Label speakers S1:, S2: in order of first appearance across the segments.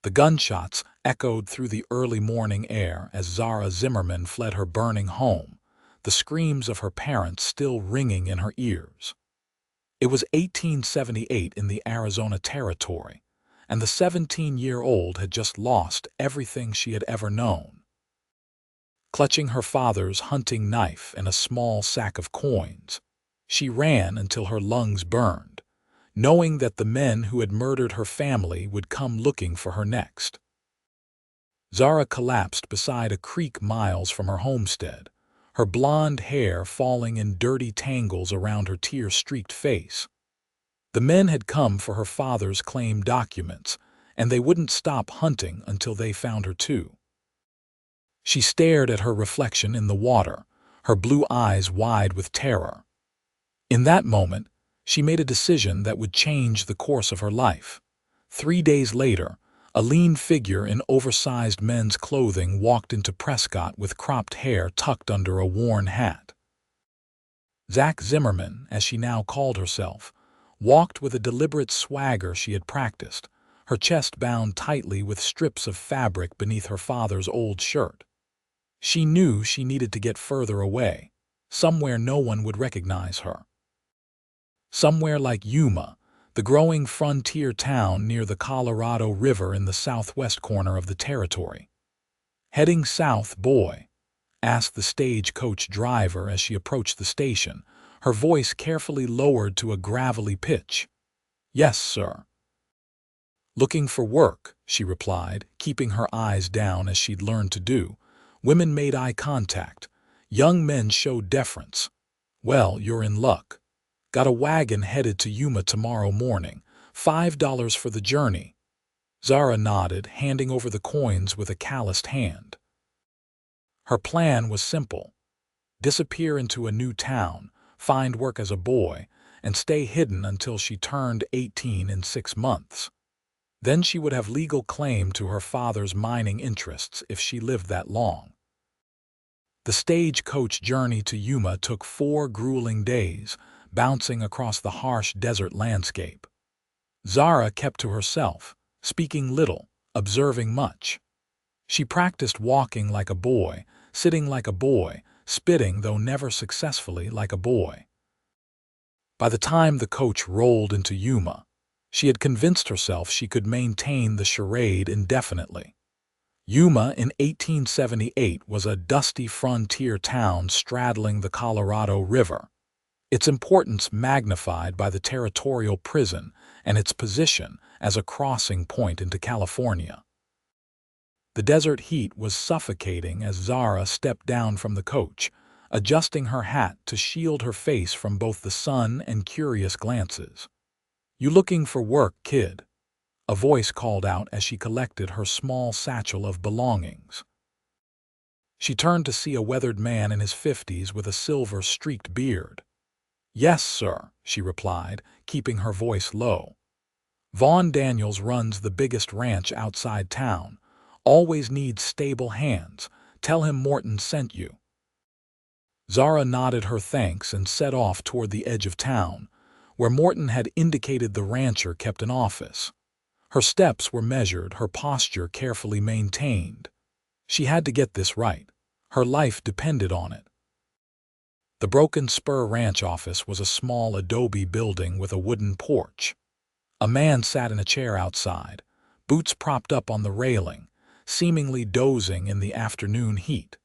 S1: The gunshots echoed through the early morning air as Zara Zimmerman fled her burning home, the screams of her parents still ringing in her ears. It was 1878 in the Arizona Territory, and the 17-year-old had just lost everything she had ever known. Clutching her father's hunting knife and a small sack of coins, she ran until her lungs burned, knowing that the men who had murdered her family would come looking for her next. Zara collapsed beside a creek miles from her homestead, her blonde hair falling in dirty tangles around her tear-streaked face. The men had come for her father's claim documents, and they wouldn't stop hunting until they found her too. She stared at her reflection in the water, her blue eyes wide with terror. In that moment, she made a decision that would change the course of her life. 3 days later, a lean figure in oversized men's clothing walked into Prescott with cropped hair tucked under a worn hat. Zack Zimmerman, as she now called herself, walked with a deliberate swagger she had practiced, her chest bound tightly with strips of fabric beneath her father's old shirt. She knew she needed to get further away, somewhere no one would recognize her. Somewhere like Yuma, the growing frontier town near the Colorado River in the southwest corner of the territory. "Heading south, boy?" asked the stagecoach driver as she approached the station, her voice carefully lowered to a gravelly pitch. "Yes, sir." "Looking for work," she replied, keeping her eyes down as she'd learned to do. Women made eye contact. Young men showed deference. "Well, you're in luck. Got a wagon headed to Yuma tomorrow morning. $5 for the journey." Zara nodded, handing over the coins with a calloused hand. Her plan was simple: disappear into a new town, find work as a boy, and stay hidden until she turned 18 in 6 months. Then she would have legal claim to her father's mining interests if she lived that long. The stagecoach journey to Yuma took 4 grueling days, bouncing across the harsh desert landscape. Zara kept to herself, speaking little, observing much. She practiced walking like a boy, sitting like a boy, spitting, though never successfully, like a boy. By the time the coach rolled into Yuma, she had convinced herself she could maintain the charade indefinitely. Yuma in 1878 was a dusty frontier town straddling the Colorado River, its importance magnified by the territorial prison and its position as a crossing point into California. The desert heat was suffocating as Zara stepped down from the coach, adjusting her hat to shield her face from both the sun and curious glances. "You looking for work, kid?" a voice called out as she collected her small satchel of belongings. She turned to see a weathered man in his 50s with a silver-streaked beard. "Yes, sir," she replied, keeping her voice low. "Vaughn Daniels runs the biggest ranch outside town. Always needs stable hands. Tell him Morton sent you." Zara nodded her thanks and set off toward the edge of town, where Morton had indicated the rancher kept an office. Her steps were measured, her posture carefully maintained. She had to get this right. Her life depended on it. The Broken Spur Ranch office was a small adobe building with a wooden porch. A man sat in a chair outside, boots propped up on the railing, seemingly dozing in the afternoon heat.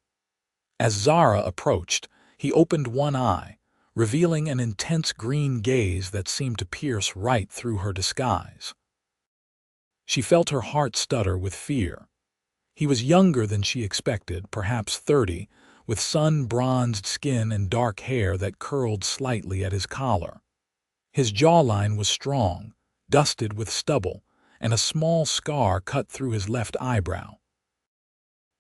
S1: As Zara approached, he opened one eye, revealing an intense green gaze that seemed to pierce right through her disguise. She felt her heart stutter with fear. He was younger than she expected, perhaps 30, with sun-bronzed skin and dark hair that curled slightly at his collar. His jawline was strong, dusted with stubble, and a small scar cut through his left eyebrow.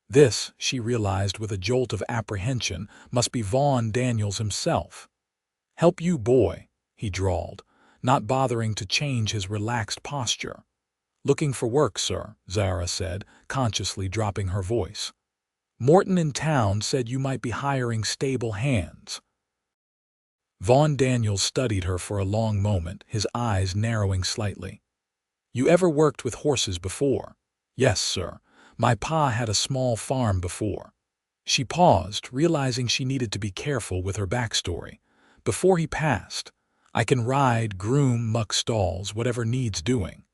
S1: This, she realized with a jolt of apprehension, must be Vaughn Daniels himself. "Help you, boy," he drawled, not bothering to change his relaxed posture. "Looking for work, sir," Zara said, consciously dropping her voice. "Morton in town said you might be hiring stable hands." Vaughn Daniels studied her for a long moment, his eyes narrowing slightly. "You ever worked with horses before?" Yes, sir. My pa had a small farm before. She paused, realizing she needed to be careful with her backstory. Before he passed, I can ride, groom, muck stalls, whatever needs doing.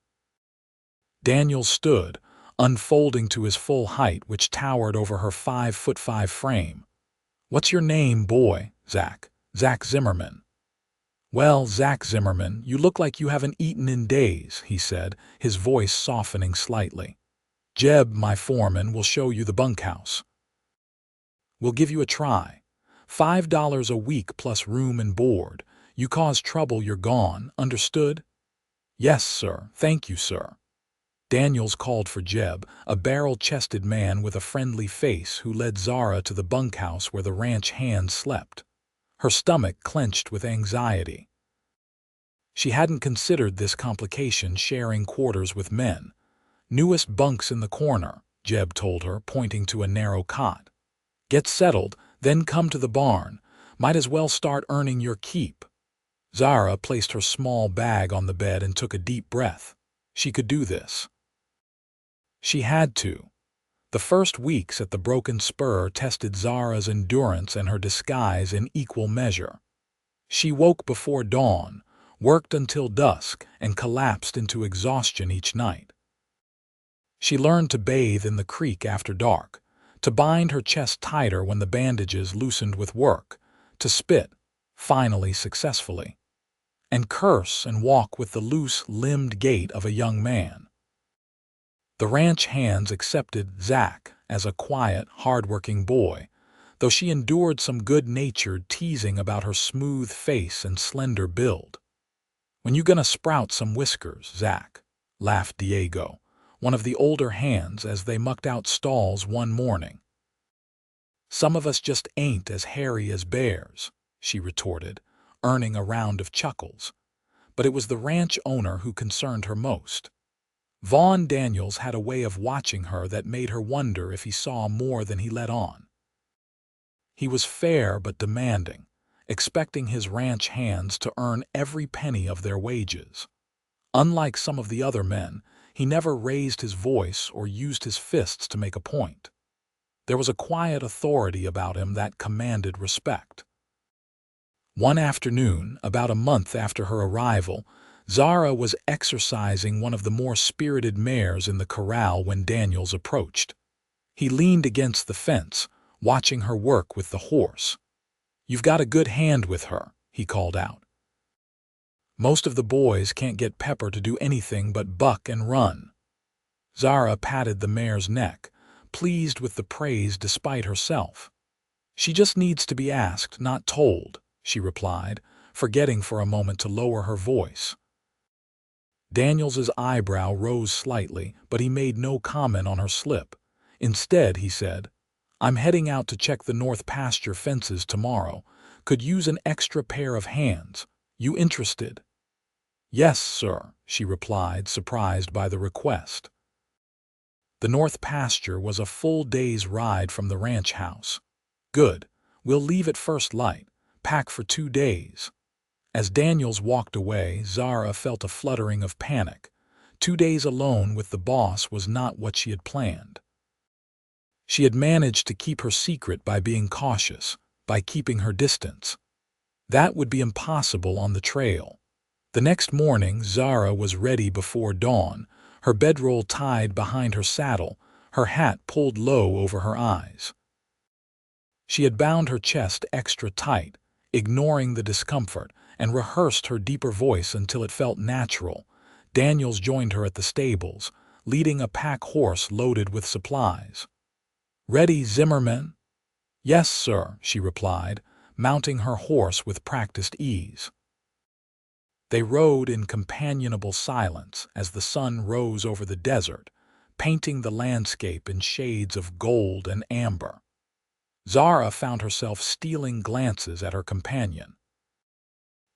S1: Daniels stood, unfolding to his full height, which towered over her 5'5" frame. What's your name, boy? Zack. Zack Zimmerman. Well, Zack Zimmerman, you look like you haven't eaten in days, he said, his voice softening slightly. Jeb, my foreman, will show you the bunkhouse. We'll give you a try. $5 a week plus room and board. You cause trouble, you're gone, understood? Yes, sir. Thank you, sir. Daniels called for Jeb, a barrel-chested man with a friendly face who led Zara to the bunkhouse where the ranch hand slept. Her stomach clenched with anxiety. She hadn't considered this complication, sharing quarters with men. Newest bunks in the corner, Jeb told her, pointing to a narrow cot. Get settled, then come to the barn. Might as well start earning your keep. Zara placed her small bag on the bed and took a deep breath. She could do this. She had to. The first weeks at the Broken Spur tested Zara's endurance and her disguise in equal measure. She woke before dawn, worked until dusk, and collapsed into exhaustion each night. She learned to bathe in the creek after dark, to bind her chest tighter when the bandages loosened with work, to spit, finally successfully, and curse and walk with the loose-limbed gait of a young man. The ranch hands accepted Zack as a quiet, hard-working boy, though she endured some good-natured teasing about her smooth face and slender build. When you gonna sprout some whiskers, Zack? Laughed Diego, one of the older hands, as they mucked out stalls one morning. Some of us just ain't as hairy as bears, she retorted, earning a round of chuckles. But it was the ranch owner who concerned her most. Vaughn Daniels had a way of watching her that made her wonder if he saw more than he let on. He was fair but demanding, expecting his ranch hands to earn every penny of their wages. Unlike some of the other men, he never raised his voice or used his fists to make a point. There was a quiet authority about him that commanded respect. One afternoon, about a month after her arrival, Zara was exercising one of the more spirited mares in the corral when Daniels approached. He leaned against the fence, watching her work with the horse. You've got a good hand with her, he called out. Most of the boys can't get Pepper to do anything but buck and run. Zara patted the mare's neck, pleased with the praise despite herself. She just needs to be asked, not told, she replied, forgetting for a moment to lower her voice. Daniels's eyebrow rose slightly, but he made no comment on her slip. Instead, he said, I'm heading out to check the north pasture fences tomorrow. Could use an extra pair of hands. You interested? Yes, sir, she replied, surprised by the request. The north pasture was a full day's ride from the ranch house. Good. We'll leave at first light. Pack for 2 days. As Daniels walked away, Zara felt a fluttering of panic. 2 days alone with the boss was not what she had planned. She had managed to keep her secret by being cautious, by keeping her distance. That would be impossible on the trail. The next morning, Zara was ready before dawn, her bedroll tied behind her saddle, her hat pulled low over her eyes. She had bound her chest extra tight, ignoring the discomfort, and rehearsed her deeper voice until it felt natural. Daniels joined her at the stables, leading a pack horse loaded with supplies. Ready, Zimmerman? Yes, sir, she replied, mounting her horse with practiced ease. They rode in companionable silence as the sun rose over the desert, painting the landscape in shades of gold and amber. Zara found herself stealing glances at her companion.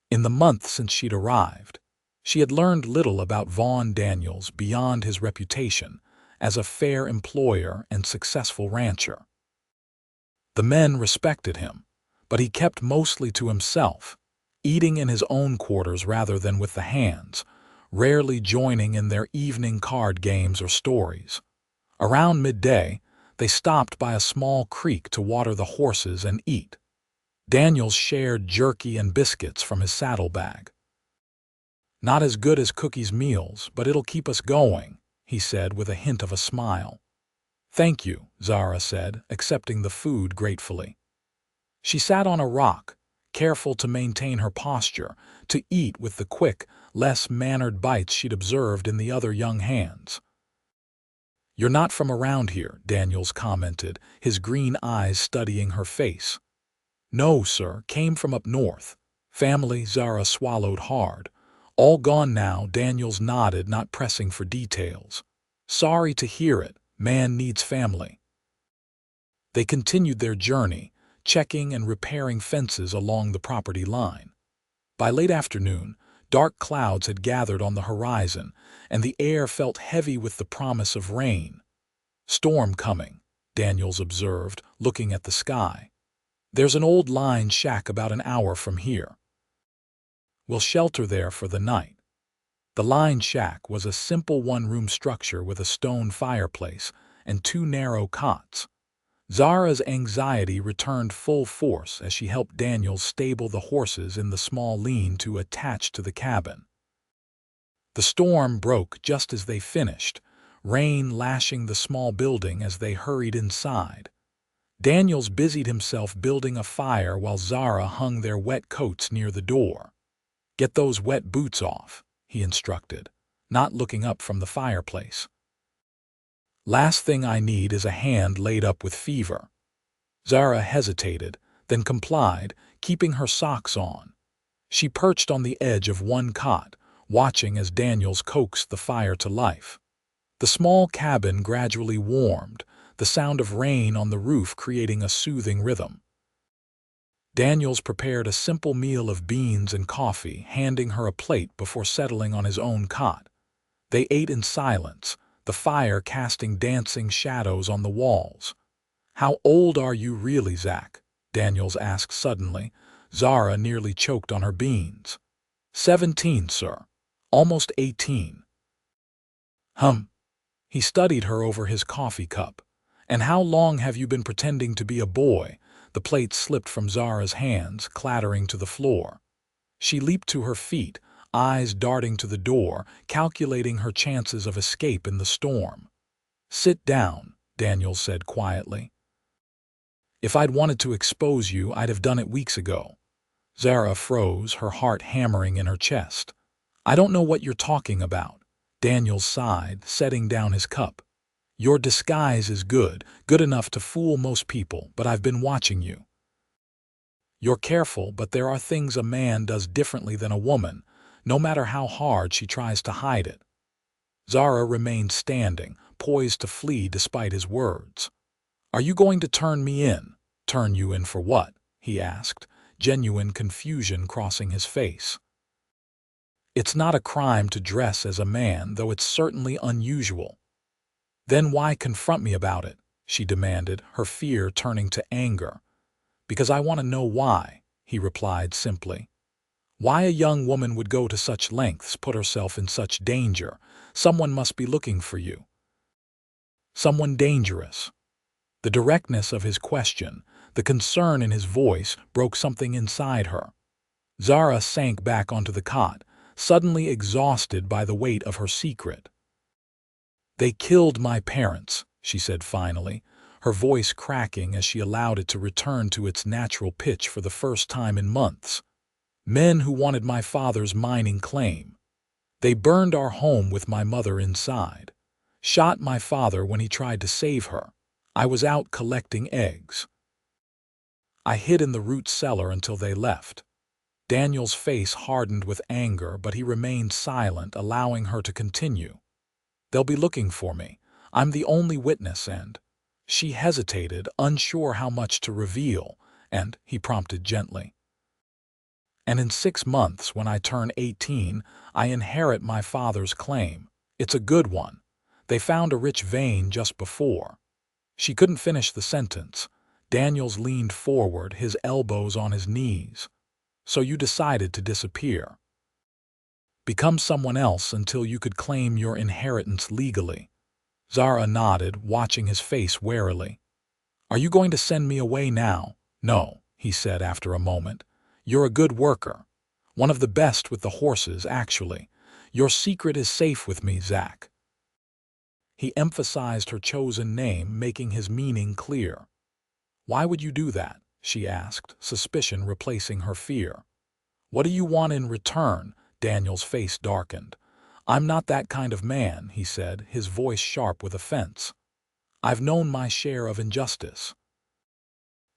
S1: In the month since she'd arrived, she had learned little about Vaughn Daniels beyond his reputation as a fair employer and successful rancher. The men respected him, but he kept mostly to himself, eating in his own quarters rather than with the hands, rarely joining in their evening card games or stories. Around midday, they stopped by a small creek to water the horses and eat. Daniels shared jerky and biscuits from his saddlebag. "Not as good as Cookie's meals, but it'll keep us going," he said with a hint of a smile. "Thank you," Zara said, accepting the food gratefully. She sat on a rock, careful to maintain her posture, to eat with the quick, less mannered bites she'd observed in the other young hands. "You're not from around here," Daniels commented, his green eyes studying her face. "No, sir, came from up north. Family," Zara swallowed hard. "All gone now," Daniels nodded, not pressing for details. "Sorry to hear it. Man needs family." They continued their journey, checking and repairing fences along the property line. By late afternoon, dark clouds had gathered on the horizon, and the air felt heavy with the promise of rain. "Storm coming," Daniels observed, looking at the sky. "There's an old line shack about an hour from here. We'll shelter there for the night." The line shack was a simple one-room structure with a stone fireplace and two narrow cots. Zara's anxiety returned full force as she helped Daniels stable the horses in the small lean-to attached to the cabin. The storm broke just as they finished, rain lashing the small building as they hurried inside. Daniels busied himself building a fire while Zara hung their wet coats near the door. "Get those wet boots off," he instructed, not looking up from the fireplace. "Last thing I need is a hand laid up with fever." Zara hesitated, then complied, keeping her socks on. She perched on the edge of one cot, watching as Daniels coaxed the fire to life. The small cabin gradually warmed, the sound of rain on the roof creating a soothing rhythm. Daniels prepared a simple meal of beans and coffee, handing her a plate before settling on his own cot. They ate in silence, the fire casting dancing shadows on the walls. "How old are you really, Zack?" Daniels asked suddenly. Zara nearly choked on her beans. 17, sir. Almost 18. He studied her over his coffee cup. "And how long have you been pretending to be a boy?" The plate slipped from Zara's hands, clattering to the floor. She leaped to her feet, eyes darting to the door, calculating her chances of escape in the storm. "Sit down," Daniels said quietly. "If I'd wanted to expose you, I'd have done it weeks ago." Zara froze, her heart hammering in her chest. "I don't know what you're talking about," Daniels sighed, setting down his cup. "Your disguise is good, good enough to fool most people, but I've been watching you. You're careful, but there are things a man does differently than a woman, no matter how hard she tries to hide it." Zara remained standing, poised to flee despite his words. "Are you going to turn me in?" "Turn you in for what?" he asked, genuine confusion crossing his face. "It's not a crime to dress as a man, though it's certainly unusual." "Then why confront me about it?" she demanded, her fear turning to anger. "Because I want to know why," he replied simply. "Why a young woman would go to such lengths, put herself in such danger. Someone must be looking for you." "Someone dangerous." The directness of his question, the concern in his voice, broke something inside her. Zara sank back onto the cot, suddenly exhausted by the weight of her secret. "They killed my parents," she said finally, her voice cracking as she allowed it to return to its natural pitch for the first time in months. "Men who wanted my father's mining claim. They burned our home with my mother inside. Shot my father when he tried to save her. I was out collecting eggs. I hid in the root cellar until they left." Daniel's face hardened with anger, but he remained silent, allowing her to continue. "They'll be looking for me. I'm the only witness, and—" She hesitated, unsure how much to reveal, and he prompted gently. "And in 6 months, when I turn 18, I inherit my father's claim. It's a good one. They found a rich vein just before." She couldn't finish the sentence. Daniels leaned forward, his elbows on his knees. "So you decided to disappear. Become someone else until you could claim your inheritance legally." Zara nodded, watching his face warily. "Are you going to send me away now?" "No," he said after a moment. "You're a good worker. One of the best with the horses, actually. Your secret is safe with me, Zack." He emphasized her chosen name, making his meaning clear. "Why would you do that?" she asked, suspicion replacing her fear. "What do you want in return?" Daniel's face darkened. "I'm not that kind of man," he said, his voice sharp with offense. "I've known my share of injustice.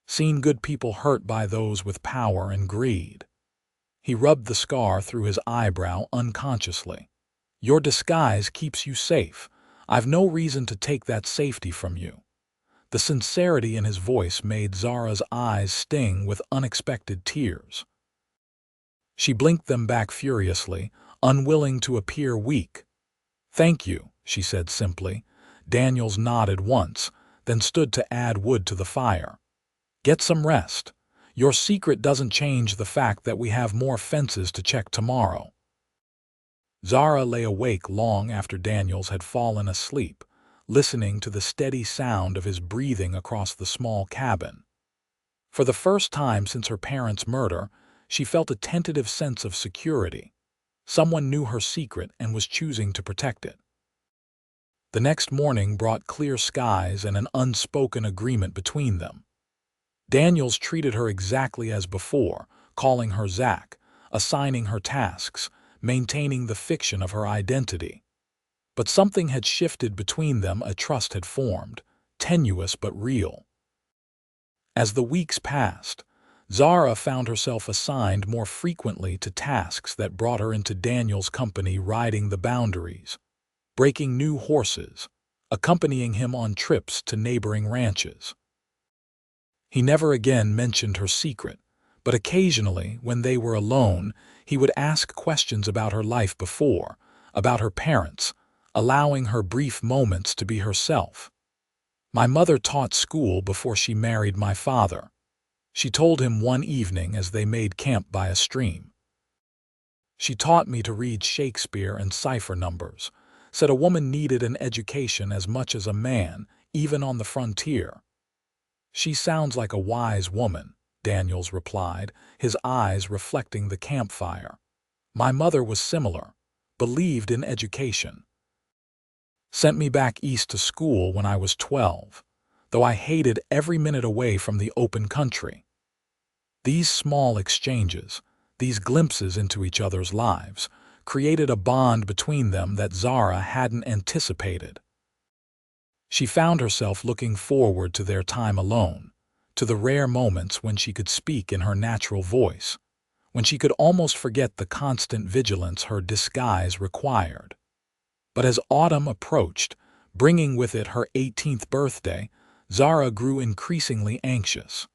S1: Seen good people hurt by those with power and greed." He rubbed the scar through his eyebrow unconsciously. "Your disguise keeps you safe. I've no reason to take that safety from you." The sincerity in his voice made Zara's eyes sting with unexpected tears. She blinked them back furiously, unwilling to appear weak. "Thank you," she said simply. Daniels nodded once, then stood to add wood to the fire. "Get some rest. Your secret doesn't change the fact that we have more fences to check tomorrow." Zara lay awake long after Daniels had fallen asleep, listening to the steady sound of his breathing across the small cabin. For the first time since her parents' murder, she felt a tentative sense of security. Someone knew her secret and was choosing to protect it. The next morning brought clear skies and an unspoken agreement between them. Daniels treated her exactly as before, calling her Zack, assigning her tasks, maintaining the fiction of her identity. But something had shifted between them, a trust had formed, tenuous but real. As the weeks passed, Zara found herself assigned more frequently to tasks that brought her into Daniel's company, riding the boundaries, breaking new horses, accompanying him on trips to neighboring ranches. He never again mentioned her secret, but occasionally, when they were alone, he would ask questions about her life before, about her parents, allowing her brief moments to be herself. "My mother taught school before she married my father," she told him one evening as they made camp by a stream. "She taught me to read Shakespeare and cipher numbers, said a woman needed an education as much as a man, even on the frontier." "She sounds like a wise woman," Daniels replied, his eyes reflecting the campfire. "My mother was similar, believed in education. Sent me back east to school when I was 12, though I hated every minute away from the open country." These small exchanges, these glimpses into each other's lives, created a bond between them that Zara hadn't anticipated. She found herself looking forward to their time alone, to the rare moments when she could speak in her natural voice, when she could almost forget the constant vigilance her disguise required. But as autumn approached, bringing with it her 18th birthday, Zara grew increasingly anxious.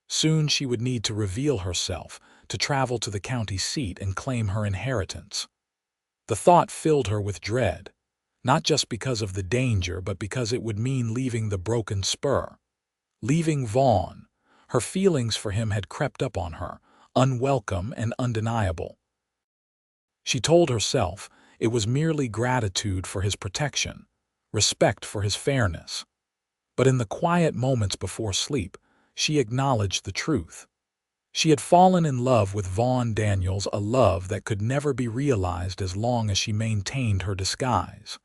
S1: Soon she would need to reveal herself, to travel to the county seat and claim her inheritance. The thought filled her with dread, not just because of the danger, but because it would mean leaving the broken spur, leaving Vaughn. Her feelings for him had crept up on her, unwelcome and undeniable. She told herself it was merely gratitude for his protection, respect for his fairness. But in the quiet moments before sleep, she acknowledged the truth. She had fallen in love with Vaughn Daniels, a love that could never be realized as long as she maintained her disguise.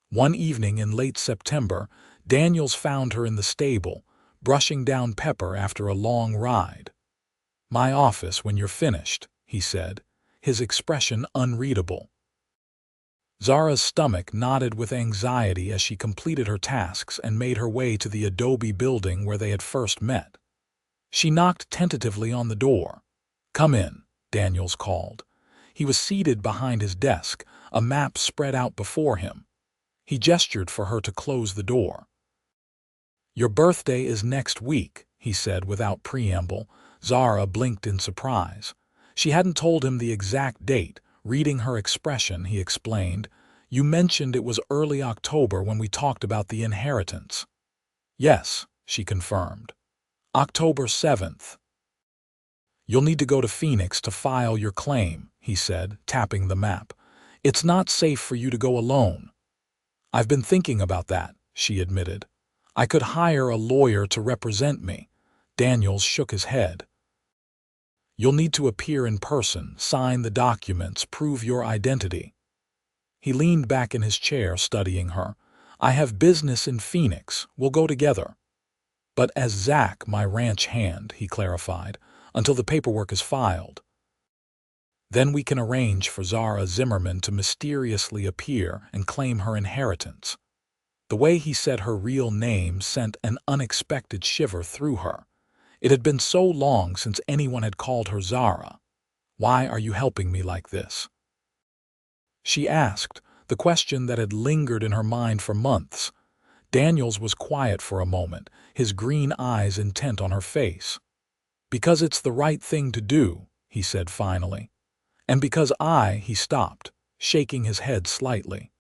S1: One evening in late September, Daniels found her in the stable, brushing down Pepper after a long ride. "My office when you're finished," he said, his expression unreadable. Zara's stomach knotted with anxiety as she completed her tasks and made her way to the adobe building where they had first met. She knocked tentatively on the door. "Come in," Daniels called. He was seated behind his desk, a map spread out before him. He gestured for her to close the door. "Your birthday is next week," he said without preamble. Zara blinked in surprise. She hadn't told him the exact date. Reading her expression, he explained, "You mentioned it was early October when we talked about the inheritance." "Yes," she confirmed. "October 7th. "You'll need to go to Phoenix to file your claim," he said, tapping the map. "It's not safe for you to go alone." I've been thinking about that, she admitted. I could hire a lawyer to represent me. Daniels shook his head. You'll need to appear in person, sign the documents, prove your identity. He leaned back in his chair, studying her. I have business in Phoenix. We'll go together. But as Zack, my ranch hand, he clarified, until the paperwork is filed. Then we can arrange for Zara Zimmerman to mysteriously appear and claim her inheritance. The way he said her real name sent an unexpected shiver through her. It had been so long since anyone had called her Zara. Why are you helping me like this? She asked, the question that had lingered in her mind for months. Daniels was quiet for a moment, his green eyes intent on her face. Because it's the right thing to do, he said finally. And because he stopped, shaking his head slightly.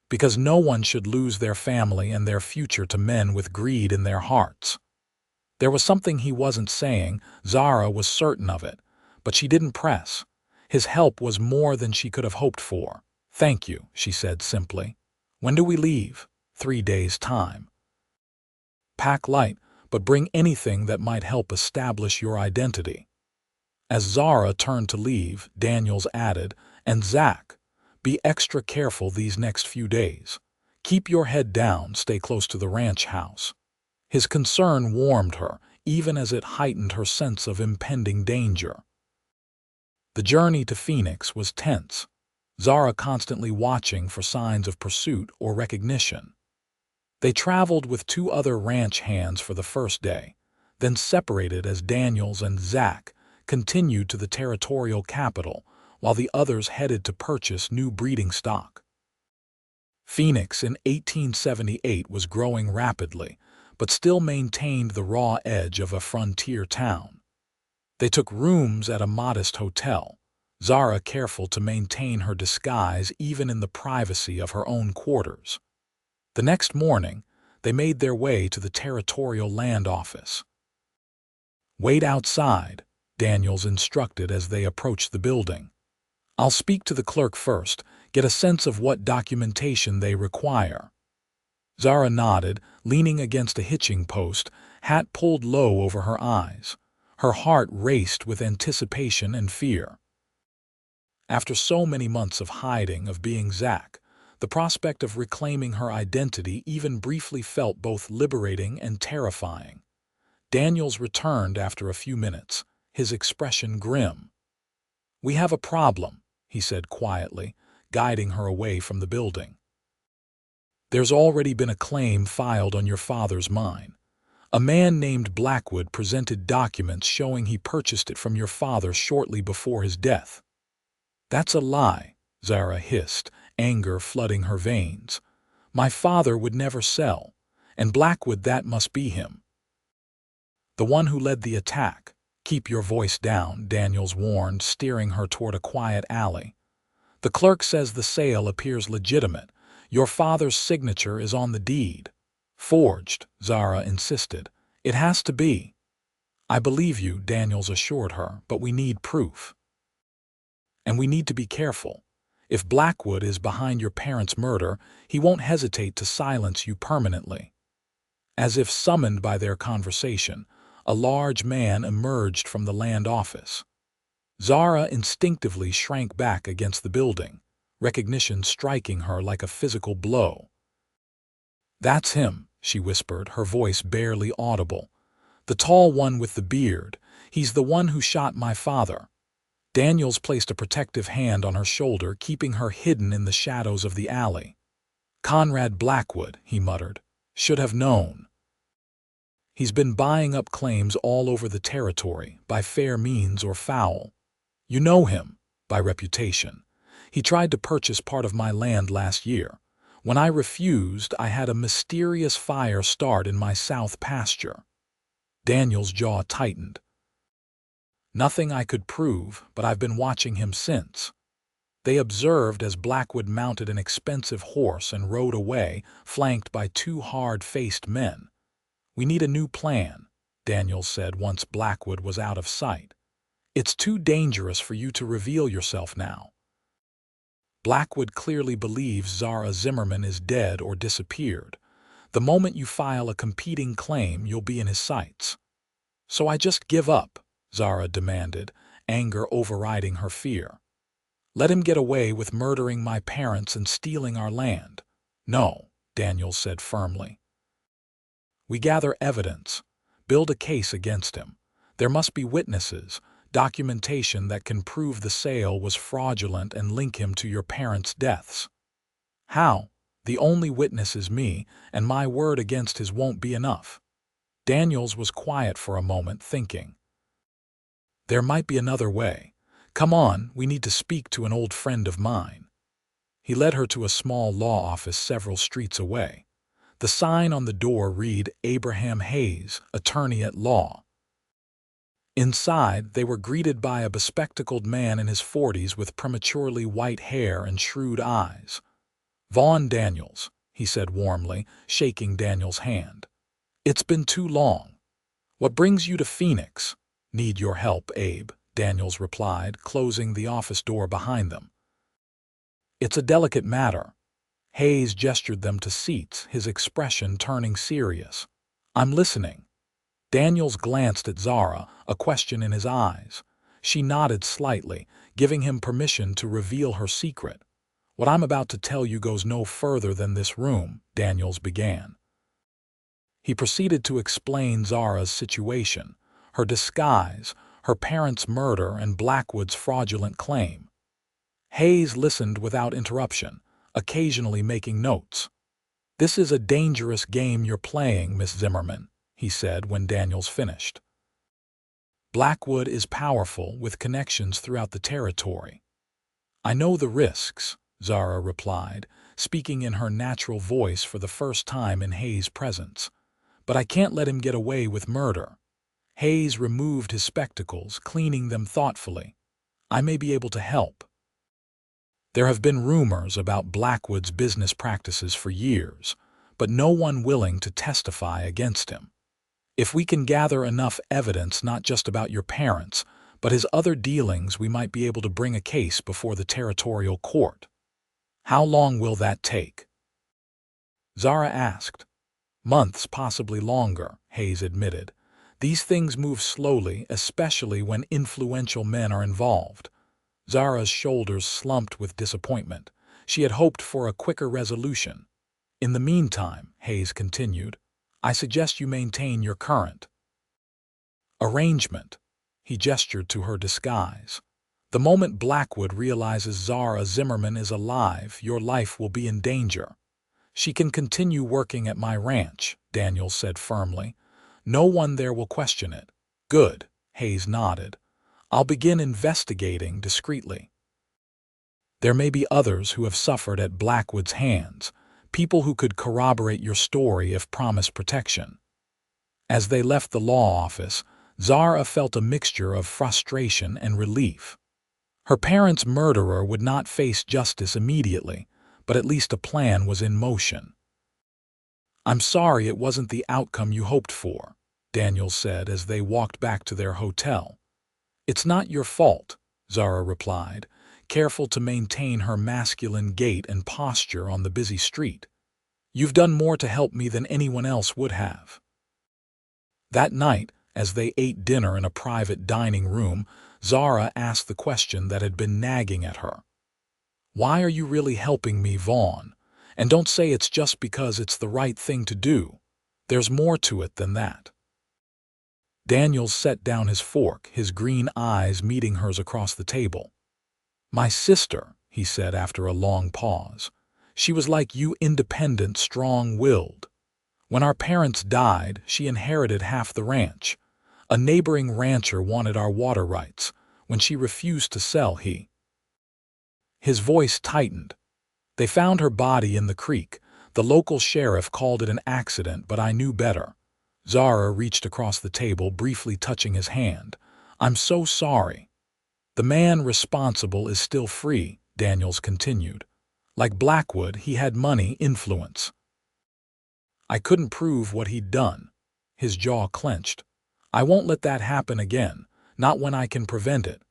S1: Because no one should lose their family and their future to men with greed in their hearts. There was something he wasn't saying, Zara was certain of it, but she didn't press. His help was more than she could have hoped for. Thank you, she said simply. When do we leave? 3 days' time. Pack light, but bring anything that might help establish your identity. As Zara turned to leave, Daniels added, and Zack, be extra careful these next few days. Keep your head down, stay close to the ranch house. His concern warmed her, even as it heightened her sense of impending danger. The journey to Phoenix was tense, Zara constantly watching for signs of pursuit or recognition. They traveled with 2 other ranch hands for the first day, then separated as Daniels and Zack continued to the territorial capital while the others headed to purchase new breeding stock. Phoenix in 1878 was growing rapidly, but still maintained the raw edge of a frontier town. They took rooms at a modest hotel, Zara careful to maintain her disguise even in the privacy of her own quarters. The next morning, they made their way to the territorial land office. Wait outside, Daniels instructed as they approached the building. I'll speak to the clerk first, get a sense of what documentation they require. Zara nodded, leaning against a hitching post, hat pulled low over her eyes. Her heart raced with anticipation and fear. After so many months of hiding, of being Zack, the prospect of reclaiming her identity even briefly felt both liberating and terrifying. Daniels returned after a few minutes, his expression grim. We have a problem, he said quietly, guiding her away from the building. There's already been a claim filed on your father's mine. A man named Blackwood presented documents showing he purchased it from your father shortly before his death. That's a lie, Zara hissed, anger flooding her veins. My father would never sell, and Blackwood, that must be him. The one who led the attack. Keep your voice down, Daniels warned, steering her toward a quiet alley. The clerk says the sale appears legitimate. Your father's signature is on the deed. Forged, Zara insisted. It has to be. I believe you, Daniels assured her, but we need proof. And we need to be careful. If Blackwood is behind your parents' murder, he won't hesitate to silence you permanently. As if summoned by their conversation, a large man emerged from the land office. Zara instinctively shrank back against the building, recognition striking her like a physical blow. That's him, she whispered, her voice barely audible. The tall one with the beard. He's the one who shot my father. Daniels placed a protective hand on her shoulder, keeping her hidden in the shadows of the alley. Conrad Blackwood, he muttered. Should have known. He's been buying up claims all over the territory, by fair means or foul. You know him, by reputation. He tried to purchase part of my land last year. When I refused, I had a mysterious fire start in my south pasture. Daniel's jaw tightened. Nothing I could prove, but I've been watching him since. They observed as Blackwood mounted an expensive horse and rode away, flanked by 2 hard-faced men. We need a new plan, Daniels said once Blackwood was out of sight. It's too dangerous for you to reveal yourself now. Blackwood clearly believes Zara Zimmerman is dead or disappeared. The moment you file a competing claim, you'll be in his sights. So I just give up, Zara demanded, anger overriding her fear. Let him get away with murdering my parents and stealing our land. No, Daniels said firmly. We gather evidence, build a case against him. There must be witnesses, documentation that can prove the sale was fraudulent and link him to your parents' deaths. How? The only witness is me, and my word against his won't be enough. Daniels was quiet for a moment, thinking. There might be another way. Come on, we need to speak to an old friend of mine. He led her to a small law office several streets away. The sign on the door read, Abraham Hayes, attorney at law. Inside, they were greeted by a bespectacled man in his 40s with prematurely white hair and shrewd eyes. Vaughn Daniels, he said warmly, shaking Daniels' hand. It's been too long. What brings you to Phoenix? Need your help, Abe, Daniels replied, closing the office door behind them. It's a delicate matter. Hayes gestured them to seats, his expression turning serious. I'm listening. Daniels glanced at Zara, a question in his eyes. She nodded slightly, giving him permission to reveal her secret. What I'm about to tell you goes no further than this room, Daniels began. He proceeded to explain Zara's situation, her disguise, her parents' murder, and Blackwood's fraudulent claim. Hayes listened without interruption, occasionally making notes. This is a dangerous game you're playing, Miss Zimmerman, he said when Daniels finished. Blackwood is powerful, with connections throughout the territory. I know the risks, Zara replied, speaking in her natural voice for the first time in Hayes' presence. But I can't let him get away with murder. Hayes removed his spectacles, cleaning them thoughtfully. I may be able to help. There have been rumors about Blackwood's business practices for years, but no one willing to testify against him. If we can gather enough evidence not just about your parents, but his other dealings, we might be able to bring a case before the territorial court. How long will that take? Zara asked. Months, possibly longer, Hayes admitted. These things move slowly, especially when influential men are involved. Zara's shoulders slumped with disappointment. She had hoped for a quicker resolution. In the meantime, Hayes continued, I suggest you maintain your current arrangement. He gestured to her disguise. The moment Blackwood realizes Zara Zimmerman is alive, your life will be in danger. She can continue working at my ranch, Daniels said firmly. No one there will question it. Good, Hayes nodded. I'll begin investigating discreetly. There may be others who have suffered at Blackwood's hands, people who could corroborate your story if promised protection. As they left the law office, Zara felt a mixture of frustration and relief. Her parents' murderer would not face justice immediately, but at least a plan was in motion. I'm sorry it wasn't the outcome you hoped for, Daniels said as they walked back to their hotel. It's not your fault, Zara replied, careful to maintain her masculine gait and posture on the busy street. You've done more to help me than anyone else would have. That night, as they ate dinner in a private dining room, Zara asked the question that had been nagging at her. Why are you really helping me, Vaughn? And don't say it's just because it's the right thing to do. There's more to it than that. Daniels set down his fork, his green eyes meeting hers across the table. My sister, he said after a long pause. She was like you, independent, strong-willed. When our parents died, she inherited half the ranch. A neighboring rancher wanted our water rights. When she refused to sell, his voice tightened. They found her body in the creek. The local sheriff called it an accident, but I knew better. Zara reached across the table, briefly touching his hand. I'm so sorry. The man responsible is still free, Daniels continued. Like Blackwood, he had money, influence. I couldn't prove what he'd done. His jaw clenched. I won't let that happen again, not when I can prevent it.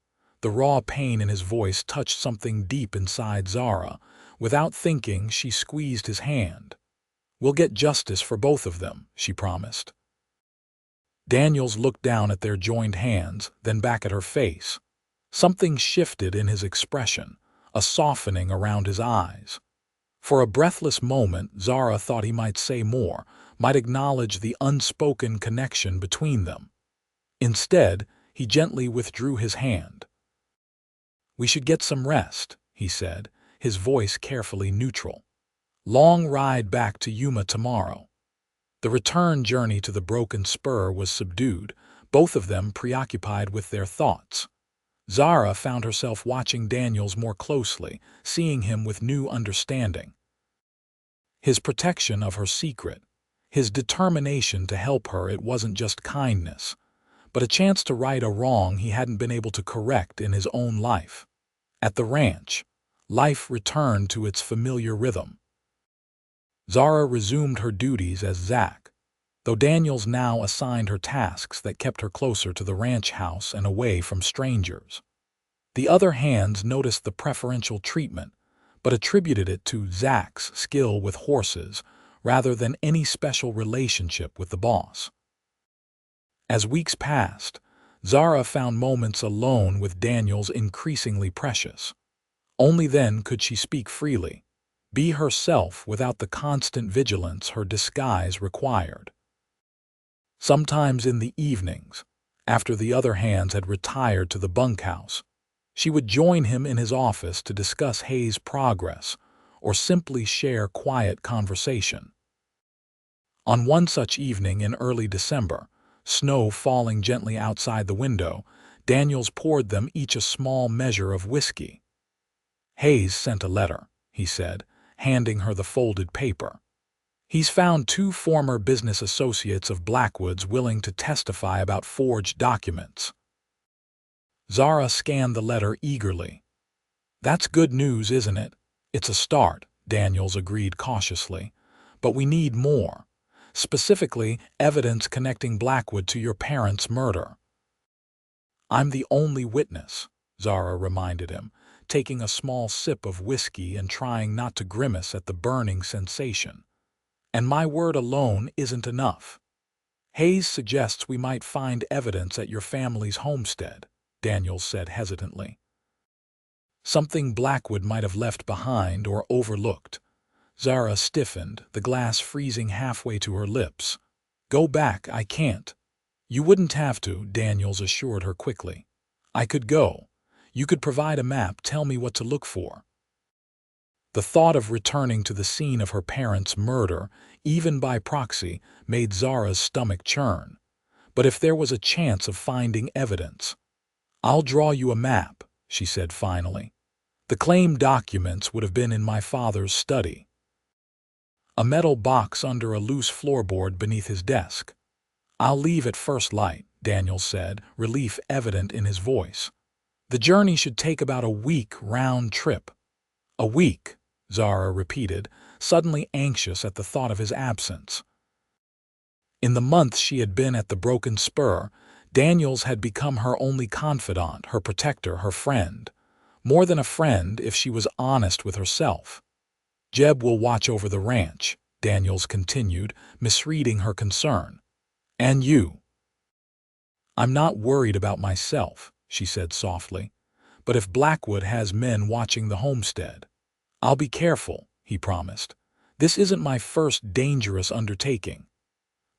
S1: The raw pain in his voice touched something deep inside Zara. Without thinking, she squeezed his hand. "We'll get justice for both of them," she promised. Daniels looked down at their joined hands, then back at her face. Something shifted in his expression, a softening around his eyes. For a breathless moment, Zara thought he might say more, might acknowledge the unspoken connection between them. Instead, he gently withdrew his hand. "We should get some rest," he said, his voice carefully neutral. "Long ride back to Yuma tomorrow." The return journey to the broken spur was subdued, both of them preoccupied with their thoughts. Zara found herself watching Daniels more closely, seeing him with new understanding. His protection of her secret, his determination to help her, it wasn't just kindness, but a chance to right a wrong he hadn't been able to correct in his own life. At the ranch, life returned to its familiar rhythm. Zara resumed her duties as Zack, though Daniels now assigned her tasks that kept her closer to the ranch house and away from strangers. The other hands noticed the preferential treatment, but attributed it to Zack's skill with horses rather than any special relationship with the boss. As weeks passed, Zara found moments alone with Daniels increasingly precious. Only then could she speak freely, be herself without the constant vigilance her disguise required. Sometimes in the evenings, after the other hands had retired to the bunkhouse, she would join him in his office to discuss Hayes' progress or simply share quiet conversation. On one such evening in early December, snow falling gently outside the window, Daniels poured them each a small measure of whiskey. "Hayes sent a letter," he said, handing her the folded paper. "He's found 2 former business associates of Blackwood's willing to testify about forged documents." Zara scanned the letter eagerly. "That's good news, isn't it?" "It's a start," Daniels agreed cautiously. "But we need more. Specifically, evidence connecting Blackwood to your parents' murder." "I'm the only witness," Zara reminded him, taking a small sip of whiskey and trying not to grimace at the burning sensation. "And my word alone isn't enough. Hayes suggests we might find evidence at your family's homestead," Daniels said hesitantly. "Something Blackwood might have left behind or overlooked." Zara stiffened, the glass freezing halfway to her lips. "Go back, I can't." "You wouldn't have to," Daniels assured her quickly. "I could go. You could provide a map, tell me what to look for." The thought of returning to the scene of her parents' murder, even by proxy, made Zara's stomach churn. But if there was a chance of finding evidence— "I'll draw you a map," she said finally. "The claim documents would have been in my father's study." A metal box under a loose floorboard beneath his desk. "I'll leave at first light," Daniels said, relief evident in his voice. "The journey should take about a week round trip." "A week," Zara repeated, suddenly anxious at the thought of his absence. In the months she had been at the broken spur, Daniels had become her only confidant, her protector, her friend. More than a friend if she was honest with herself. "Jeb will watch over the ranch," Daniels continued, misreading her concern. "And you." "I'm not worried about myself," she said softly. "But if Blackwood has men watching the homestead—" "I'll be careful," he promised. "This isn't my first dangerous undertaking."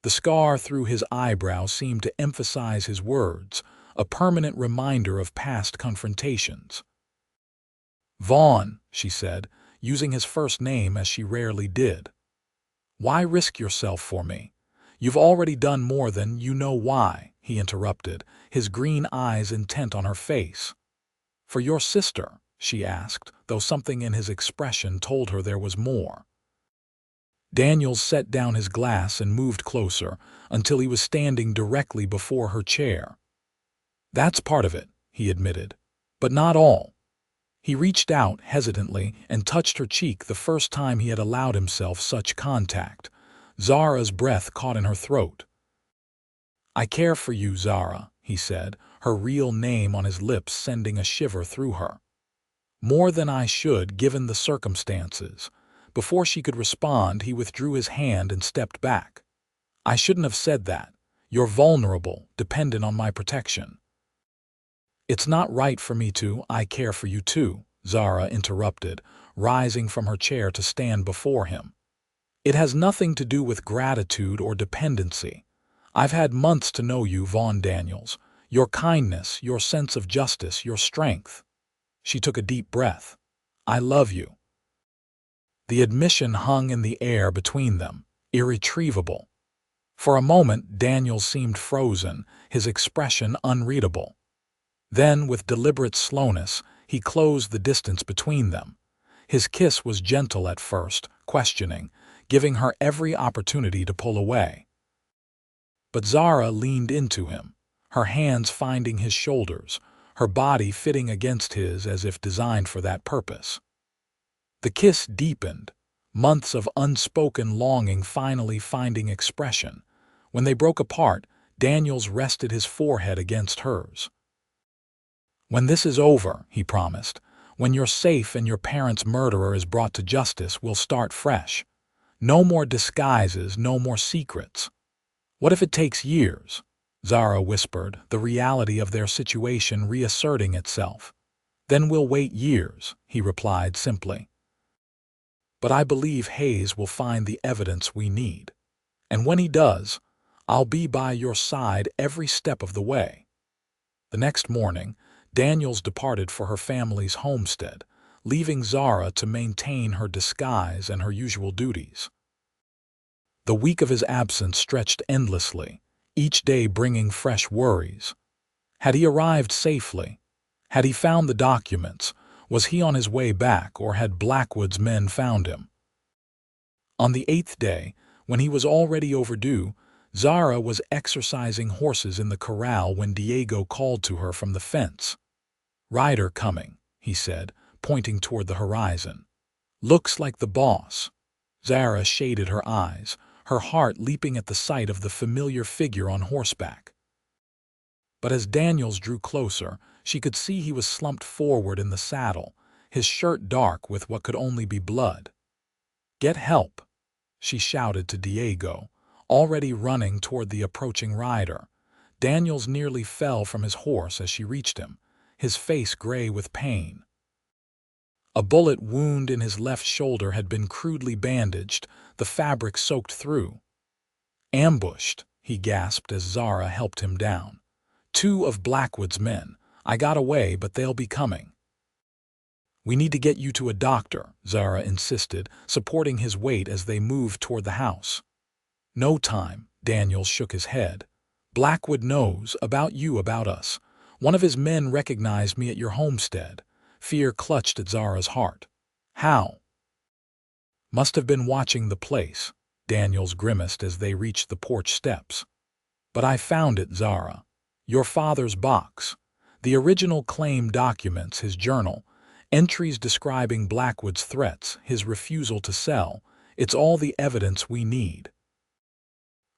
S1: The scar through his eyebrow seemed to emphasize his words, a permanent reminder of past confrontations. "Vaughn," she said, using his first name as she rarely did. "Why risk yourself for me? You've already done more than you know why," he interrupted, his green eyes intent on her face. "For your sister?" she asked, though something in his expression told her there was more. Daniels set down his glass and moved closer until he was standing directly before her chair. "That's part of it," he admitted, "but not all." He reached out hesitantly and touched her cheek the first time he had allowed himself such contact. Zara's breath caught in her throat. "I care for you, Zara," he said, her real name on his lips sending a shiver through her. More than I should, given the circumstances. Before she could respond, he withdrew his hand and stepped back. I shouldn't have said that. You're vulnerable, dependent on my protection. It's not right for me to. I care for you too, Zara interrupted, rising from her chair to stand before him. It has nothing to do with gratitude or dependency. I've had months to know you, Vaughn Daniels. Your kindness, your sense of justice, your strength. She took a deep breath. I love you. The admission hung in the air between them, irretrievable. For a moment, Daniels seemed frozen, his expression unreadable. Then, with deliberate slowness, he closed the distance between them. His kiss was gentle at first, questioning, giving her every opportunity to pull away. But Zara leaned into him, her hands finding his shoulders, her body fitting against his as if designed for that purpose. The kiss deepened, months of unspoken longing finally finding expression. When they broke apart, Daniels rested his forehead against hers. When this is over, he promised, when you're safe and your parents' murderer is brought to justice, we'll start fresh. No more disguises, no more secrets. What if it takes years? Zara whispered, the reality of their situation reasserting itself. Then we'll wait years, he replied simply. But I believe Hayes will find the evidence we need. And when he does, I'll be by your side every step of the way. The next morning, Daniels departed for her family's homestead, leaving Zara to maintain her disguise and her usual duties. The week of his absence stretched endlessly, each day bringing fresh worries. Had he arrived safely? Had he found the documents? Was he on his way back, or had Blackwood's men found him? On the 8th day, when he was already overdue, Zara was exercising horses in the corral when Diego called to her from the fence. "Rider coming," he said, pointing toward the horizon. "Looks like the boss." Zara shaded her eyes, her heart leaping at the sight of the familiar figure on horseback. But as Daniels drew closer, she could see he was slumped forward in the saddle, his shirt dark with what could only be blood. "Get help," she shouted to Diego, already running toward the approaching rider. Daniels nearly fell from his horse as she reached him, his face gray with pain. A bullet wound in his left shoulder had been crudely bandaged, the fabric soaked through. "Ambushed," he gasped as Zara helped him down. "Two of Blackwood's men. I got away, but they'll be coming." "We need to get you to a doctor," Zara insisted, supporting his weight as they moved toward the house. "No time," Daniels shook his head. "Blackwood knows about you, about us. One of his men recognized me at your homestead." Fear clutched at Zara's heart. "How?" "Must have been watching the place," Daniels grimaced as they reached the porch steps. "But I found it, Zara. Your father's box. The original claim documents, his journal, entries describing Blackwood's threats, his refusal to sell. It's all the evidence we need."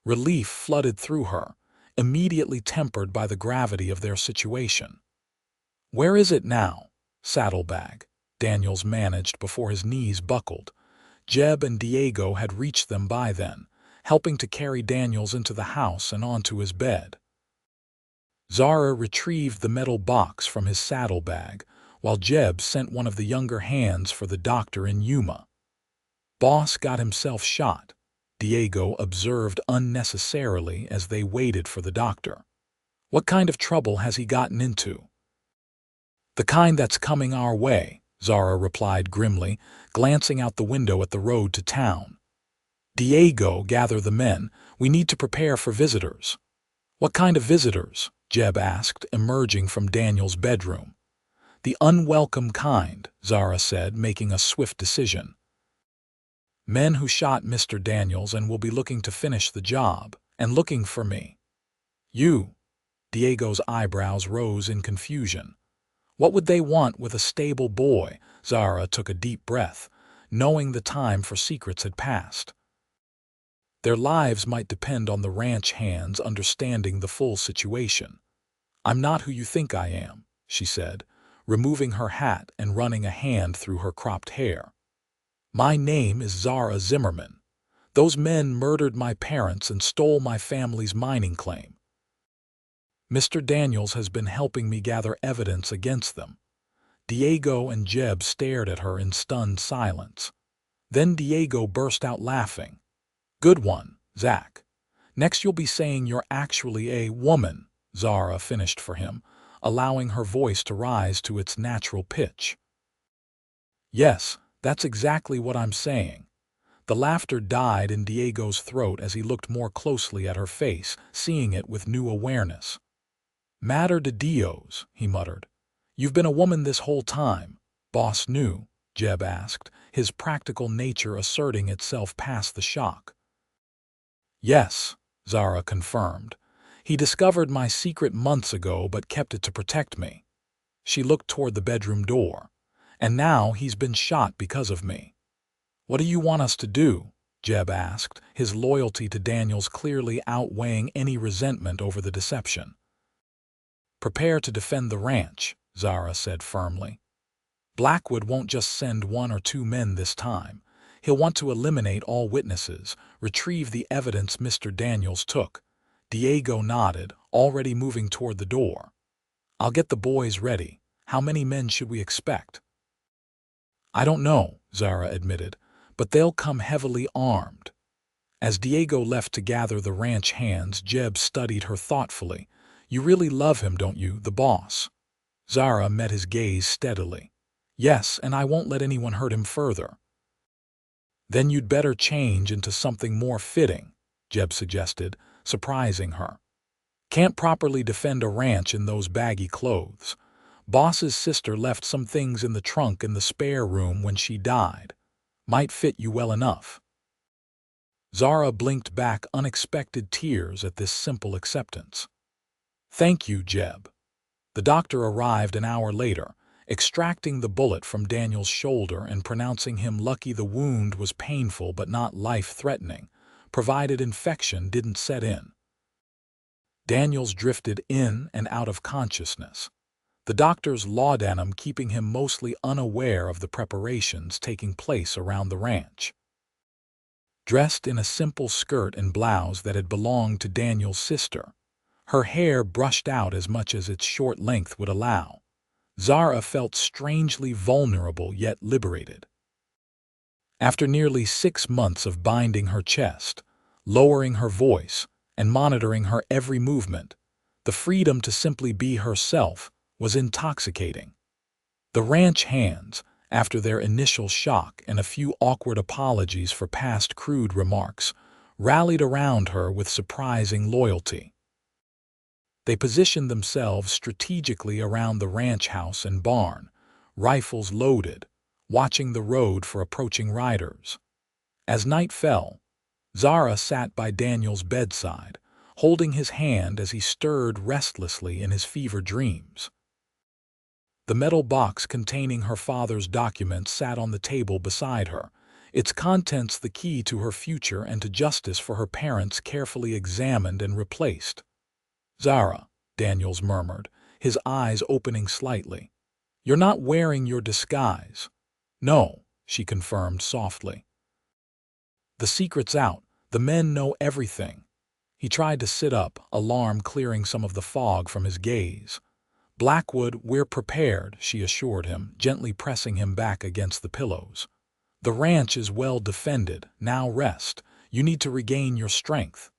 S1: Relief flooded through her, immediately tempered by the gravity of their situation. "Where is it now?" "Saddlebag," Daniels managed before his knees buckled. Jeb and Diego had reached them by then, helping to carry Daniels into the house and onto his bed. Zara retrieved the metal box from his saddlebag, while Jeb sent one of the younger hands for the doctor in Yuma. "Boss got himself shot," Diego observed unnecessarily as they waited for the doctor. "What kind of trouble has he gotten into?" "The kind that's coming our way," Zara replied grimly, glancing out the window at the road to town. "Diego, gather the men. We need to prepare for visitors." "What kind of visitors?" Jeb asked, emerging from Daniel's bedroom. "The unwelcome kind," Zara said, making a swift decision. "Men who shot Mr. Daniels and will be looking to finish the job, and looking for me." "You?" Diego's eyebrows rose in confusion. "What would they want with a stable boy?" Zara took a deep breath, knowing the time for secrets had passed. Their lives might depend on the ranch hands understanding the full situation. I'm not who you think I am, she said, removing her hat and running a hand through her cropped hair. My name is Zara Zimmerman. Those men murdered my parents and stole my family's mining claim. Mr. Daniels has been helping me gather evidence against them. Diego and Jeb stared at her in stunned silence. Then Diego burst out laughing. Good one, Zack. Next you'll be saying you're actually a woman, Zara finished for him, allowing her voice to rise to its natural pitch. Yes, that's exactly what I'm saying. The laughter died in Diego's throat as he looked more closely at her face, seeing it with new awareness. Matter de Dios, he muttered. You've been a woman this whole time. Boss knew, Jeb asked, his practical nature asserting itself past the shock. Yes, Zara confirmed. He discovered my secret months ago but kept it to protect me. She looked toward the bedroom door. And now he's been shot because of me. What do you want us to do? Jeb asked, his loyalty to Daniels clearly outweighing any resentment over the deception. Prepare to defend the ranch, Zara said firmly. Blackwood won't just send 1 or 2 men this time. He'll want to eliminate all witnesses, retrieve the evidence Mr. Daniels took. Diego nodded, already moving toward the door. I'll get the boys ready. How many men should we expect? I don't know, Zara admitted, but they'll come heavily armed. As Diego left to gather the ranch hands, Jeb studied her thoughtfully. You really love him, don't you, the boss? Zara met his gaze steadily. Yes, and I won't let anyone hurt him further. Then you'd better change into something more fitting, Jeb suggested, surprising her. Can't properly defend a ranch in those baggy clothes. Boss's sister left some things in the trunk in the spare room when she died. Might fit you well enough. Zara blinked back unexpected tears at this simple acceptance. Thank you, Jeb. The doctor arrived an hour later, extracting the bullet from Daniel's shoulder and pronouncing him lucky the wound was painful but not life-threatening, provided infection didn't set in. Daniels drifted in and out of consciousness, the doctor's laudanum keeping him mostly unaware of the preparations taking place around the ranch. Dressed in a simple skirt and blouse that had belonged to Daniel's sister, her hair brushed out as much as its short length would allow, Zara felt strangely vulnerable yet liberated. After nearly 6 months of binding her chest, lowering her voice, and monitoring her every movement, the freedom to simply be herself was intoxicating. The ranch hands, after their initial shock and a few awkward apologies for past crude remarks, rallied around her with surprising loyalty. They positioned themselves strategically around the ranch house and barn, rifles loaded, watching the road for approaching riders. As night fell, Zara sat by Daniel's bedside, holding his hand as he stirred restlessly in his fever dreams. The metal box containing her father's documents sat on the table beside her, its contents the key to her future and to justice for her parents carefully examined and replaced. Zara, Daniels murmured, his eyes opening slightly. You're not wearing your disguise. No, she confirmed softly. The secret's out. The men know everything. He tried to sit up, alarm clearing some of the fog from his gaze. Blackwood, we're prepared, she assured him, gently pressing him back against the pillows. The ranch is well defended. Now rest. You need to regain your strength.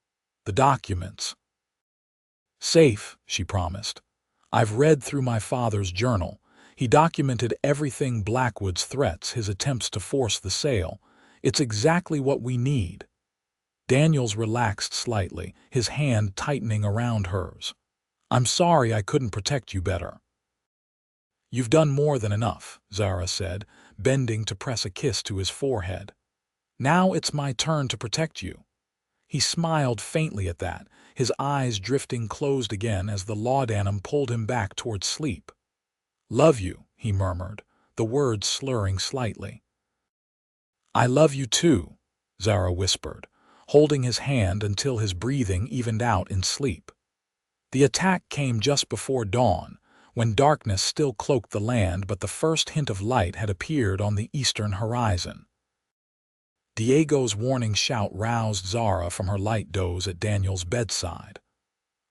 S1: The documents. Safe, she promised. I've read through my father's journal. He documented everything Blackwood's threats, his attempts to force the sale. It's exactly what we need. Daniels relaxed slightly, his hand tightening around hers. I'm sorry I couldn't protect you better. You've done more than enough, Zara said, bending to press a kiss to his forehead. Now it's my turn to protect you. He smiled faintly at that, his eyes drifting closed again as the laudanum pulled him back toward sleep. Love you, he murmured, the words slurring slightly. I love you too, Zara whispered, holding his hand until his breathing evened out in sleep. The attack came just before dawn, when darkness still cloaked the land, but the first hint of light had appeared on the eastern horizon. Diego's warning shout roused Zara from her light doze at Daniel's bedside.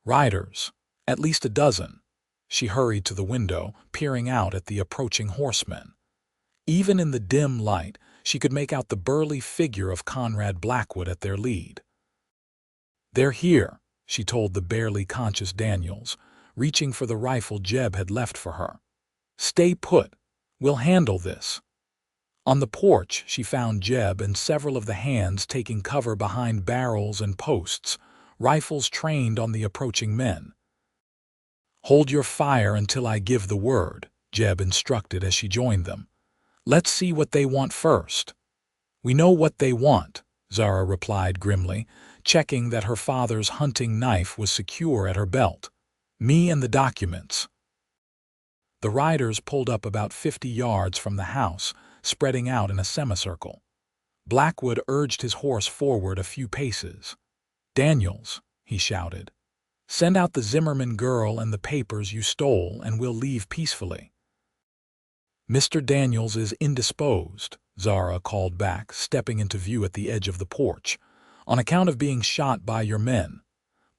S1: "Riders, at least a dozen." She hurried to the window, peering out at the approaching horsemen. Even in the dim light, she could make out the burly figure of Conrad Blackwood at their lead. "They're here," she told the barely conscious Daniels, reaching for the rifle Jeb had left for her. "Stay put. We'll handle this." On the porch, she found Jeb and several of the hands taking cover behind barrels and posts, rifles trained on the approaching men. "Hold your fire until I give the word," Jeb instructed as she joined them. "Let's see what they want first." "We know what they want," Zara replied grimly, checking that her father's hunting knife was secure at her belt. "Me and the documents." The riders pulled up about 50 yards from the house, spreading out in a semicircle. Blackwood urged his horse forward a few paces. "Daniels," he shouted, "send out the Zimmerman girl and the papers you stole, and we'll leave peacefully." "Mr. Daniels is indisposed," Zara called back, stepping into view at the edge of the porch. "On account of being shot by your men."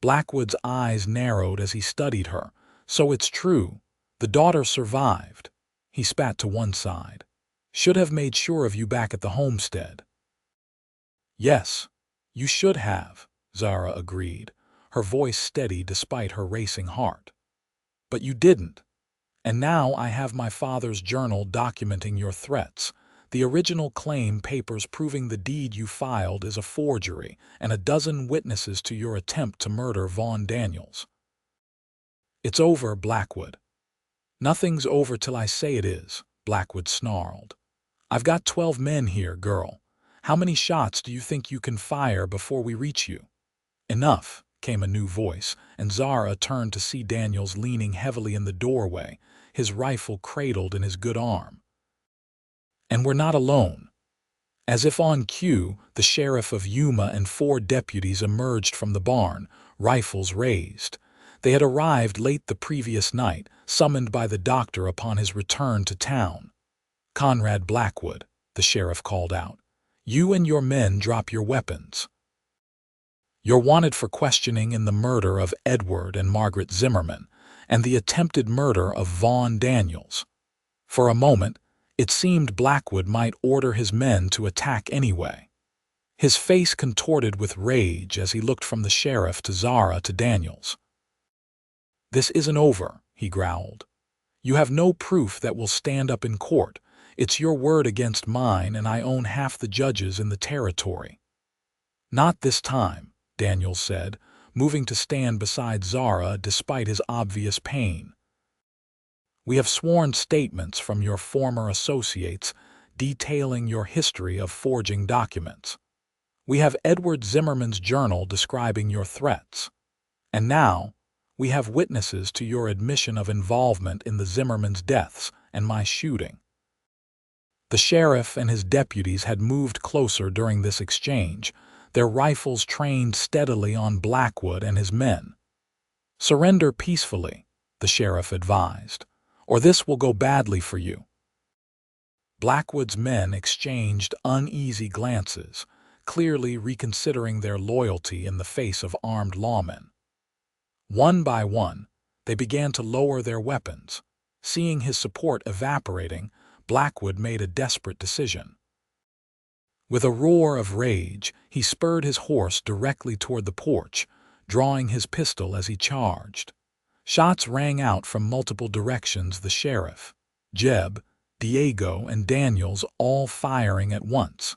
S1: Blackwood's eyes narrowed as he studied her. "So it's true. The daughter survived." He spat to one side. "Should have made sure of you back at the homestead." "Yes, you should have," Zara agreed, her voice steady despite her racing heart. "But you didn't. And now I have my father's journal documenting your threats, the original claim papers proving the deed you filed is a forgery, and a dozen witnesses to your attempt to murder Vaughn Daniels." "It's over, Blackwood." "Nothing's over till I say it is," Blackwood snarled. "I've got 12 men here, girl. How many shots do you think you can fire before we reach you?" "Enough," came a new voice, and Zara turned to see Daniels leaning heavily in the doorway, his rifle cradled in his good arm. "And we're not alone." As if on cue, the sheriff of Yuma and 4 deputies emerged from the barn, rifles raised. They had arrived late the previous night, summoned by the doctor upon his return to town. "Conrad Blackwood," the sheriff called out, "you and your men drop your weapons. You're wanted for questioning in the murder of Edward and Margaret Zimmerman and the attempted murder of Vaughn Daniels." For a moment, it seemed Blackwood might order his men to attack anyway. His face contorted with rage as he looked from the sheriff to Zara to Daniels. "This isn't over," he growled. "You have no proof that will stand up in court. It's your word against mine, and I own half the judges in the territory." "Not this time," Daniels said, moving to stand beside Zara despite his obvious pain. "We have sworn statements from your former associates detailing your history of forging documents. We have Edward Zimmerman's journal describing your threats. And now, we have witnesses to your admission of involvement in the Zimmerman's deaths and my shooting." The sheriff and his deputies had moved closer during this exchange, their rifles trained steadily on Blackwood and his men. "Surrender peacefully," the sheriff advised, "or this will go badly for you." Blackwood's men exchanged uneasy glances, clearly reconsidering their loyalty in the face of armed lawmen. One by one, they began to lower their weapons. Seeing his support evaporating, Blackwood made a desperate decision. With a roar of rage, he spurred his horse directly toward the porch, drawing his pistol as he charged. Shots rang out from multiple directions, the sheriff, Jeb, Diego, and Daniels all firing at once.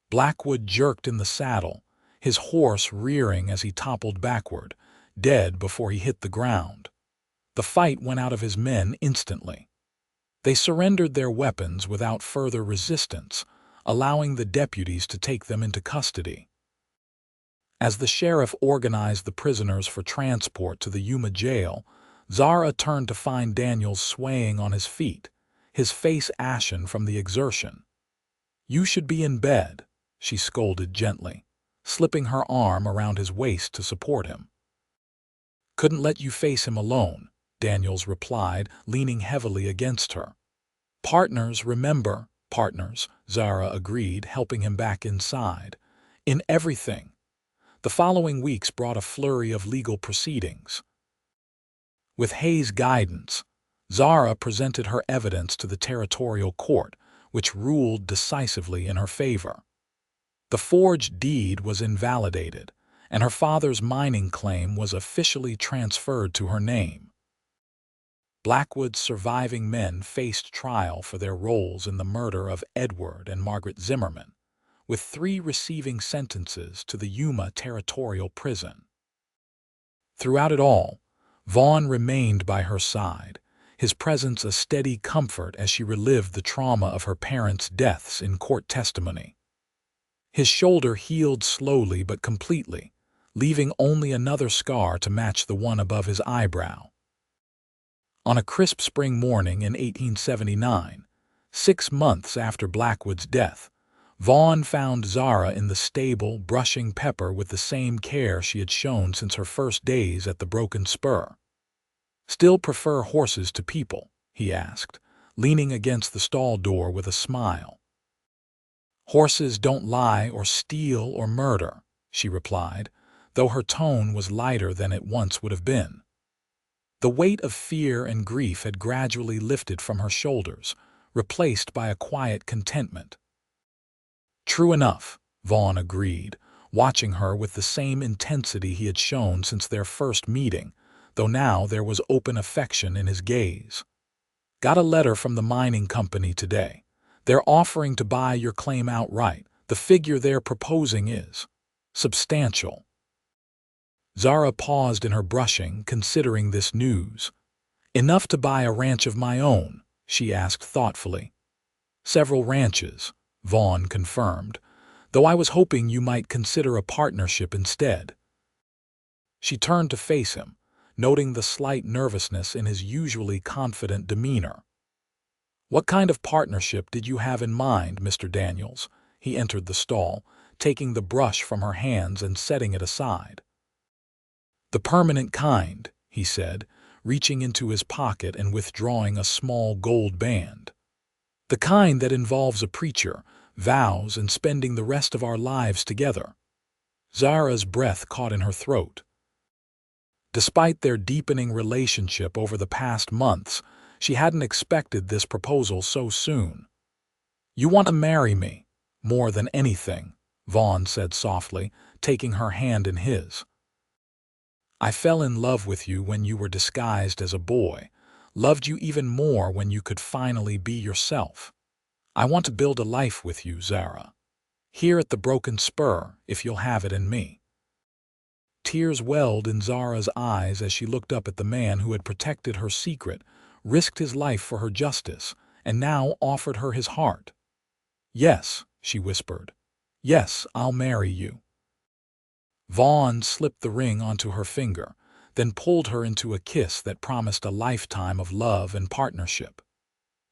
S1: Blackwood jerked in the saddle, his horse rearing as he toppled backward, dead before he hit the ground. The fight went out of his men instantly. They surrendered their weapons without further resistance, allowing the deputies to take them into custody. As the sheriff organized the prisoners for transport to the Yuma jail, Zara turned to find Daniels swaying on his feet, his face ashen from the exertion. "You should be in bed," she scolded gently, slipping her arm around his waist to support him. Couldn't let you face him alone, Daniels replied, leaning heavily against her. Partners, remember, partners, Zara agreed, helping him back inside. In everything. The following weeks brought a flurry of legal proceedings. With Hayes' guidance, Zara presented her evidence to the territorial court, which ruled decisively in her favor. The forged deed was invalidated, and her father's mining claim was officially transferred to her name. Blackwood's surviving men faced trial for their roles in the murder of Edward and Margaret Zimmerman, with 3 receiving sentences to the Yuma Territorial Prison. Throughout it all, Vaughn remained by her side, his presence a steady comfort as she relived the trauma of her parents' deaths in court testimony. His shoulder healed slowly but completely, leaving only another scar to match the one above his eyebrow. On a crisp spring morning in 1879, 6 months after Blackwood's death, Vaughn found Zara in the stable brushing Pepper with the same care she had shown since her first days at the Broken Spur. "Still prefer horses to people?" he asked, leaning against the stall door with a smile. "Horses don't lie or steal or murder," she replied, though her tone was lighter than it once would have been. The weight of fear and grief had gradually lifted from her shoulders, replaced by a quiet contentment. "True enough," Vaughn agreed, watching her with the same intensity he had shown since their first meeting, though now there was open affection in his gaze. "Got a letter from the mining company today. They're offering to buy your claim outright. The figure they're proposing is substantial." Zara paused in her brushing, considering this news. "Enough to buy a ranch of my own?" she asked thoughtfully. "Several ranches," Vaughn confirmed, "though I was hoping you might consider a partnership instead." She turned to face him, noting the slight nervousness in his usually confident demeanor. "What kind of partnership did you have in mind, Mr. Daniels?" He entered the stall, taking the brush from her hands and setting it aside. "The permanent kind," he said, reaching into his pocket and withdrawing a small gold band. "The kind that involves a preacher, vows, and spending the rest of our lives together." Zara's breath caught in her throat. Despite their deepening relationship over the past months, she hadn't expected this proposal so soon. "You want to marry me, more than anything," Vaughn said softly, taking her hand in his. "I fell in love with you when you were disguised as a boy, loved you even more when you could finally be yourself. I want to build a life with you, Zara. Here at the Broken Spur, if you'll have it in me." Tears welled in Zara's eyes as she looked up at the man who had protected her secret, risked his life for her justice, and now offered her his heart. "Yes," she whispered. "Yes, I'll marry you." Vaughn slipped the ring onto her finger, then pulled her into a kiss that promised a lifetime of love and partnership.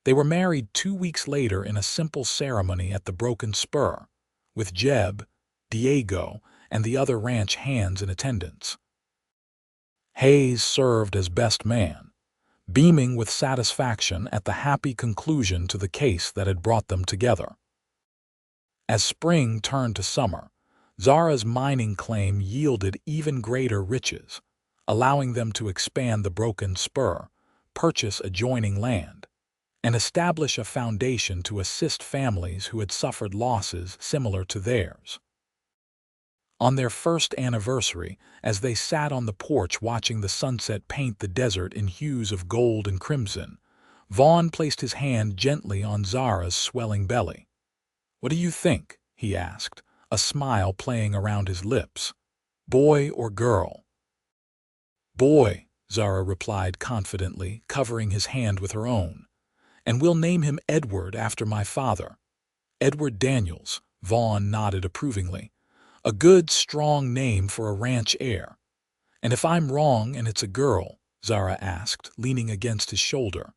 S1: They were married 2 weeks later in a simple ceremony at the Broken Spur, with Jeb, Diego, and the other ranch hands in attendance. Hayes served as best man, beaming with satisfaction at the happy conclusion to the case that had brought them together. As spring turned to summer, Zara's mining claim yielded even greater riches, allowing them to expand the Broken Spur, purchase adjoining land, and establish a foundation to assist families who had suffered losses similar to theirs. On their first anniversary, as they sat on the porch watching the sunset paint the desert in hues of gold and crimson, Vaughn placed his hand gently on Zara's swelling belly. "What do you think?" he asked, a smile playing around his lips. "Boy or girl?" "Boy," Zara replied confidently, covering his hand with her own. "And we'll name him Edward after my father." "Edward Daniels," Vaughn nodded approvingly. "A good, strong name for a ranch heir." "And if I'm wrong and it's a girl?" Zara asked, leaning against his shoulder.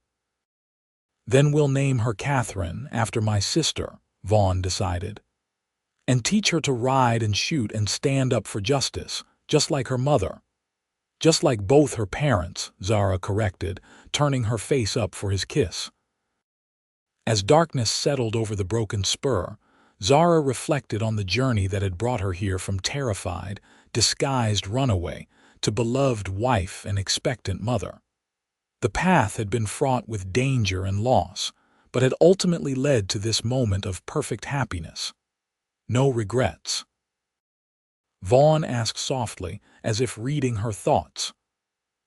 S1: "Then we'll name her Catherine, after my sister," Vaughn decided. "And teach her to ride and shoot and stand up for justice, just like her mother." Just like both her parents, Zara corrected, turning her face up for his kiss. As darkness settled over the broken spur, Zara reflected on the journey that had brought her here from terrified, disguised runaway to beloved wife and expectant mother. The path had been fraught with danger and loss, but had ultimately led to this moment of perfect happiness. No regrets. Vaughn asked softly, as if reading her thoughts.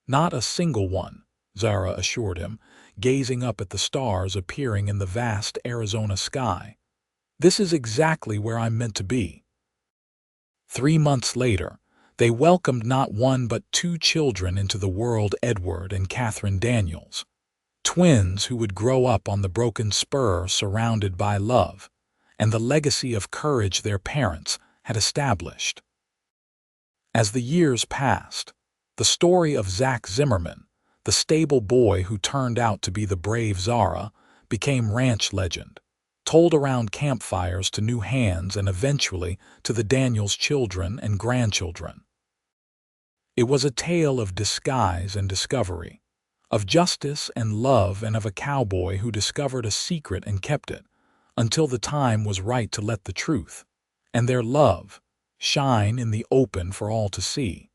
S1: Not a single one, Zara assured him, gazing up at the stars appearing in the vast Arizona sky. This is exactly where I'm meant to be. 3 months later, they welcomed not one but two children into the world, Edward and Catherine Daniels, twins who would grow up on the broken spur surrounded by love and the legacy of courage their parents had established. As the years passed, the story of Zack Zimmerman, the stable boy who turned out to be the brave Zara, became ranch legend, told around campfires to new hands and eventually to the Daniels' children and grandchildren. It was a tale of disguise and discovery, of justice and love, and of a cowboy who discovered a secret and kept it, until the time was right to let the truth, and their love, shine in the open for all to see.